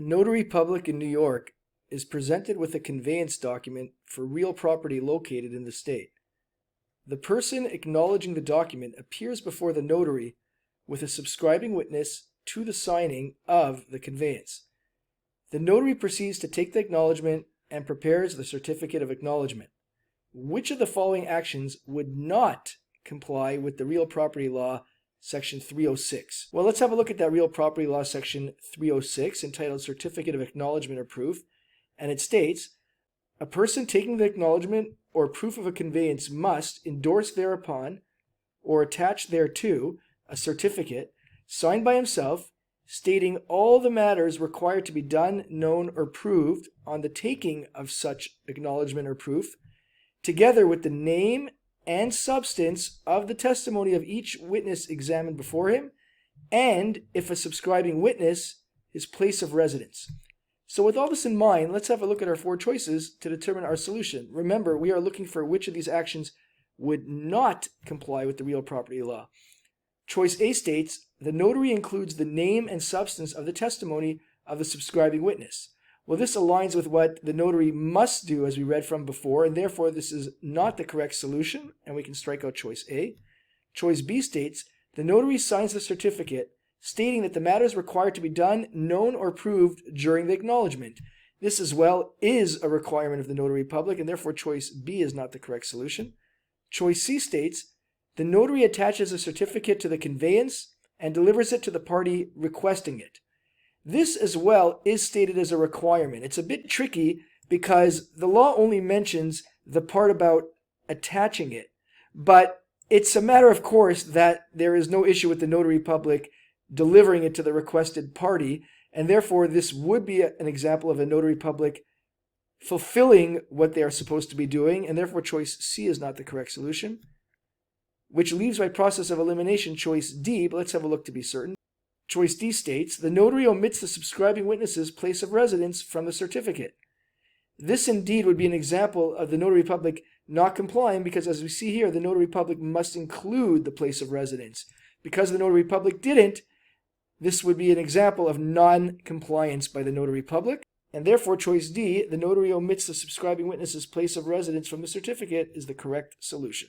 notary public in New York is presented with a conveyance document for real property located in the state. The person acknowledging the document appears before the notary with a subscribing witness to the signing of the conveyance. The notary proceeds to take the acknowledgement and prepares the certificate of acknowledgement. Which of the following actions would not comply with the real property law section 306? Well, let's have a look at that real property law section 306 entitled Certificate of Acknowledgement or Proof, and it states, a person taking the acknowledgement or proof of a conveyance must endorse thereupon or attach thereto a certificate signed by himself stating all the matters required to be done, known, or proved on the taking of such acknowledgement or proof, together with the name and substance of the testimony of each witness examined before him, and, if a subscribing witness, his place of residence. So with all this in mind, let's have a look at our four choices to determine our solution. Remember, we are looking for which of these actions would not comply with the real property law. Choice A states, the notary includes the name and substance of the testimony of the subscribing witness. Well, this aligns with what the notary must do, as we read from before, and therefore this is not the correct solution, and we can strike out choice A. Choice B states, the notary signs the certificate stating that the matters required to be done, known, or proved during the acknowledgement. This as well is a requirement of the notary public, and therefore choice B is not the correct solution. Choice C states, the notary attaches a certificate to the conveyance and delivers it to the party requesting it. This as well is stated as a requirement. It's a bit tricky because the law only mentions the part about attaching it, but it's a matter of course that there is no issue with the notary public delivering it to the requested party, and therefore this would be an example of a notary public fulfilling what they are supposed to be doing, and therefore choice C is not the correct solution, which leaves by process of elimination choice D, but let's have a look to be certain. Choice D states, the notary omits the subscribing witness's place of residence from the certificate. This indeed would be an example of the notary public not complying because, as we see here, the notary public must include the place of residence. Because the notary public didn't, this would be an example of non-compliance by the notary public, and therefore choice D, the notary omits the subscribing witness's place of residence from the certificate, is the correct solution.